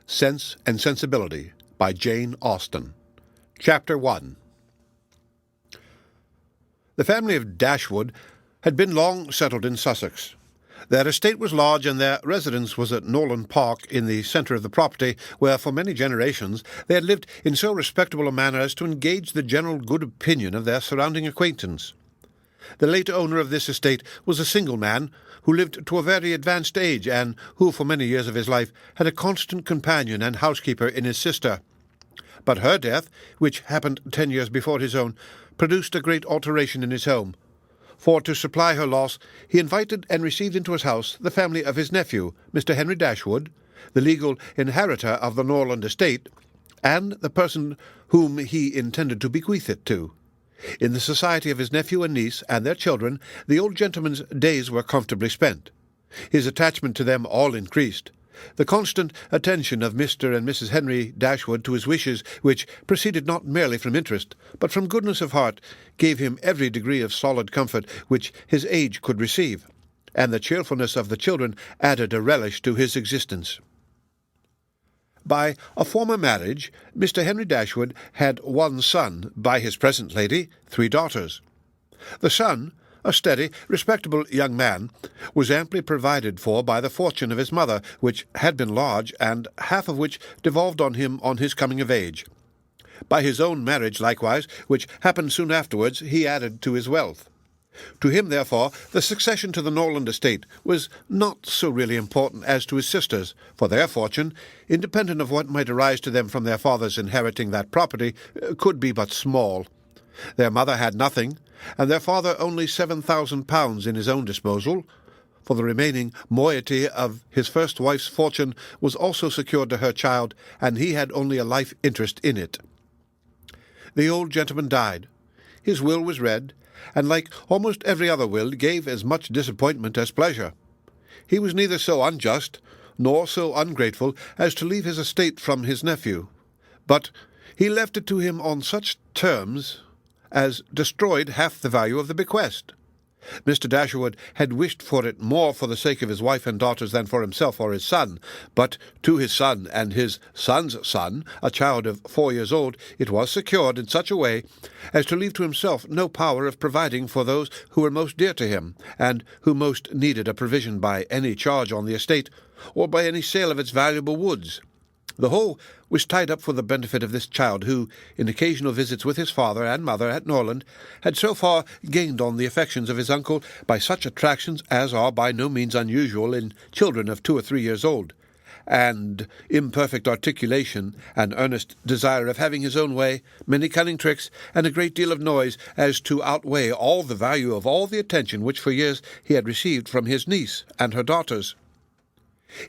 Sense and Sensibility by Jane Austen. Chapter 1. The family of Dashwood had been long settled in Sussex. Their estate was large, and their residence was at Norland Park in the centre of the property, where for many generations they had lived in so respectable a manner as to engage the general good opinion of their surrounding acquaintance. The late owner of this estate was a single man, who lived to a very advanced age, and who for many years of his life had a constant companion and housekeeper in his sister. But her death, which happened 10 years before his own, produced a great alteration in his home. For to supply her loss, he invited and received into his house the family of his nephew, Mr. Henry Dashwood, the legal inheritor of the Norland estate, and the person whom he intended to bequeath it to. In the society of his nephew and niece and their children, the old gentleman's days were comfortably spent. His attachment to them all increased. The constant attention of Mr. and Mrs. Henry Dashwood to his wishes, which proceeded not merely from interest, but from goodness of heart, gave him every degree of solid comfort which his age could receive, and the cheerfulness of the children added a relish to his existence. By a former marriage, Mr. Henry Dashwood had one son, by his present lady 3 daughters. The son, a steady, respectable young man, was amply provided for by the fortune of his mother, which had been large, and half of which devolved on him on his coming of age. By his own marriage, likewise, which happened soon afterwards, he added to his wealth. To him, therefore, the succession to the Norland estate was not so really important as to his sisters, for their fortune, independent of what might arise to them from their fathers inheriting that property, could be but small. Their mother had nothing, and their father only £7,000 in his own disposal, for the remaining moiety of his first wife's fortune was also secured to her child, and he had only a life interest in it. The old gentleman died. His will was read, and like almost every other will, gave as much disappointment as pleasure. He was neither so unjust nor so ungrateful as to leave his estate from his nephew, but he left it to him on such terms as destroyed half the value of the bequest. Mr. Dashwood had wished for it more for the sake of his wife and daughters than for himself or his son, but to his son and his son's son, a child of 4 years old, it was secured in such a way as to leave to himself no power of providing for those who were most dear to him, and who most needed a provision by any charge on the estate, or by any sale of its valuable woods. The whole was tied up for the benefit of this child, who, in occasional visits with his father and mother at Norland, had so far gained on the affections of his uncle by such attractions as are by no means unusual in children of 2 or 3 years old, and imperfect articulation, an earnest desire of having his own way, many cunning tricks, and a great deal of noise, as to outweigh all the value of all the attention which for years he had received from his niece and her daughters.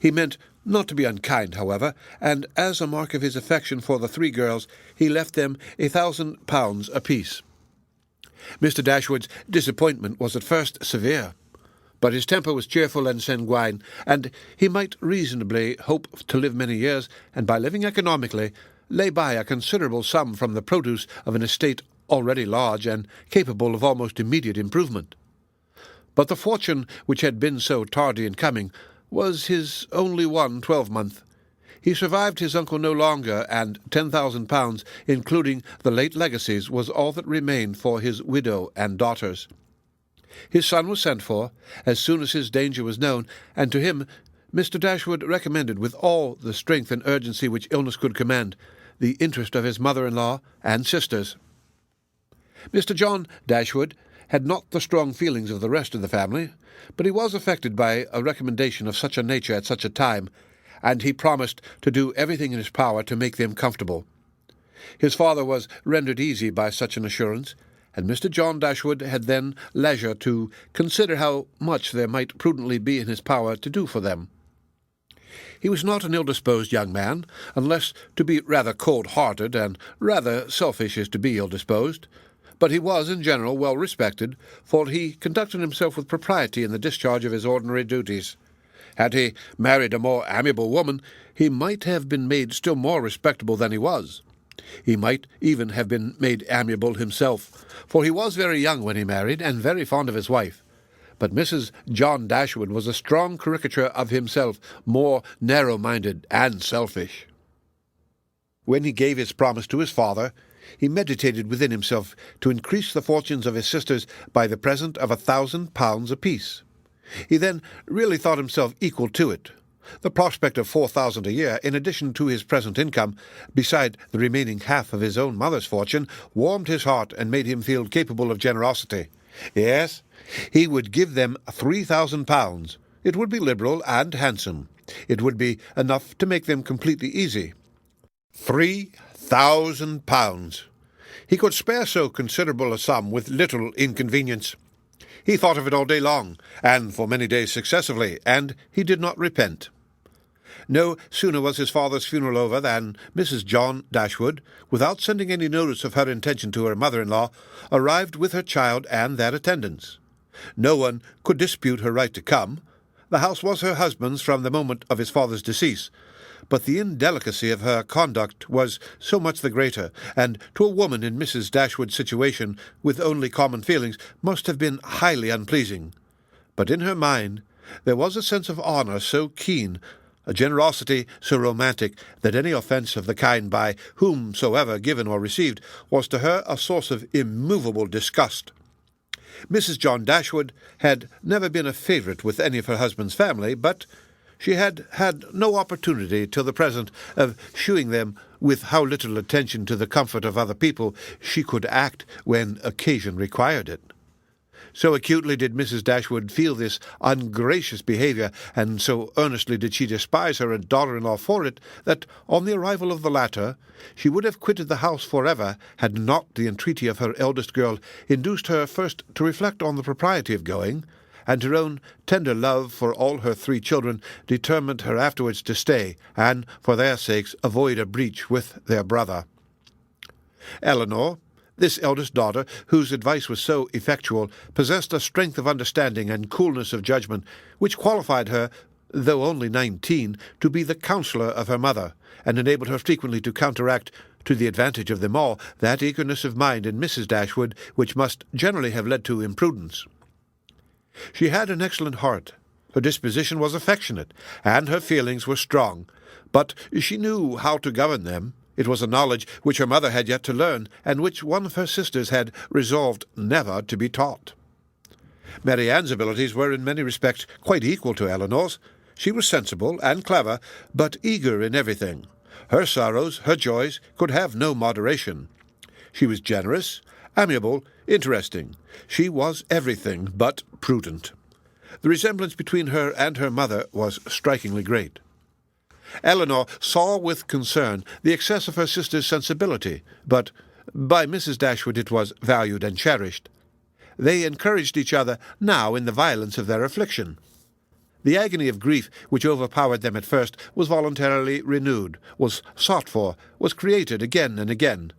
He meant not to be unkind, however, and as a mark of his affection for the 3 girls, he left them £1,000 apiece. Mr. Dashwood's disappointment was at first severe, but his temper was cheerful and sanguine, and he might reasonably hope to live many years, and by living economically, lay by a considerable sum from the produce of an estate already large and capable of almost immediate improvement. But the fortune which had been so tardy in coming was his only one 12-month. He survived his uncle no longer, and £10,000, including the late legacies, was all that remained for his widow and daughters. His son was sent for, as soon as his danger was known, and to him Mr. Dashwood recommended, with all the strength and urgency which illness could command, the interest of his mother-in-law and sisters. Mr. John Dashwood had not the strong feelings of the rest of the family, but he was affected by a recommendation of such a nature at such a time, and he promised to do everything in his power to make them comfortable. His father was rendered easy by such an assurance, and Mr. John Dashwood had then leisure to consider how much there might prudently be in his power to do for them. He was not an ill-disposed young man, unless to be rather cold-hearted and rather selfish as to be ill-disposed, but he was, in general, well respected, for he conducted himself with propriety in the discharge of his ordinary duties. Had he married a more amiable woman, he might have been made still more respectable than he was. He might even have been made amiable himself, for he was very young when he married, and very fond of his wife. But Mrs. John Dashwood was a strong caricature of himself, more narrow-minded and selfish. When he gave his promise to his father, he meditated within himself to increase the fortunes of his sisters by the present of £1,000 apiece. He then really thought himself equal to it. The prospect of £4,000 a year, in addition to his present income, beside the remaining half of his own mother's fortune, warmed his heart and made him feel capable of generosity. Yes, he would give them £3,000. It would be liberal and handsome. It would be enough to make them completely easy. £3,000. He could spare so considerable a sum with little inconvenience. He thought of it all day long, and for many days successively, and he did not repent. No sooner was his father's funeral over than Mrs. John Dashwood, without sending any notice of her intention to her mother-in-law, arrived with her child and their attendants. No one could dispute her right to come. The house was her husband's from the moment of his father's decease, but the indelicacy of her conduct was so much the greater, and to a woman in Mrs. Dashwood's situation, with only common feelings, must have been highly unpleasing. But in her mind there was a sense of honour so keen, a generosity so romantic, that any offence of the kind by whomsoever given or received was to her a source of immovable disgust. Mrs. John Dashwood had never been a favourite with any of her husband's family, but she had had no opportunity till the present of shewing them with how little attention to the comfort of other people she could act when occasion required it. So acutely did Mrs. Dashwood feel this ungracious behaviour, and so earnestly did she despise her daughter-in-law for it, that on the arrival of the latter she would have quitted the house for ever, had not the entreaty of her eldest girl induced her first to reflect on the propriety of going, and her own tender love for all her 3 children determined her afterwards to stay, and, for their sakes, avoid a breach with their brother. Elinor, this eldest daughter, whose advice was so effectual, possessed a strength of understanding and coolness of judgment which qualified her, though only 19, to be the counsellor of her mother, and enabled her frequently to counteract, to the advantage of them all, that eagerness of mind in Mrs. Dashwood which must generally have led to imprudence. She had an excellent heart. Her disposition was affectionate, and her feelings were strong, but she knew how to govern them. It was a knowledge which her mother had yet to learn, and which one of her sisters had resolved never to be taught. Marianne's abilities were in many respects quite equal to Elinor's. She was sensible and clever, but eager in everything. Her sorrows, her joys, could have no moderation. She was generous, amiable, interesting. She was everything but prudent. The resemblance between her and her mother was strikingly great. Elinor saw with concern the excess of her sister's sensibility, but by Mrs. Dashwood it was valued and cherished. They encouraged each other now in the violence of their affliction. The agony of grief which overpowered them at first was voluntarily renewed, was sought for, was created again and again.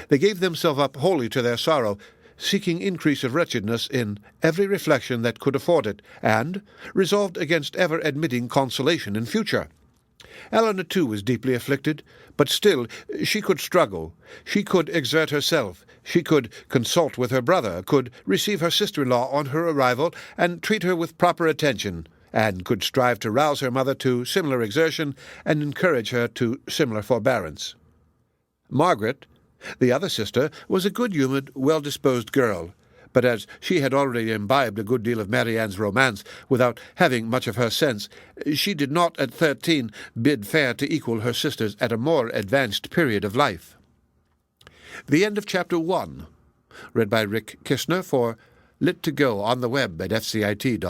They gave themselves up wholly to their sorrow, seeking increase of wretchedness in every reflection that could afford it, and resolved against ever admitting consolation in future. Elinor, too, was deeply afflicted, but still she could struggle, she could exert herself, she could consult with her brother, could receive her sister-in-law on her arrival, and treat her with proper attention, and could strive to rouse her mother to similar exertion, and encourage her to similar forbearance. Margaret, the other sister, was a good-humoured, well-disposed girl, but as she had already imbibed a good deal of Marianne's romance without having much of her sense, she did not at 13 bid fair to equal her sisters at a more advanced period of life. The end of Chapter 1. Read by Rick Kishner for Lit2Go on the web at fcit.usf.edu.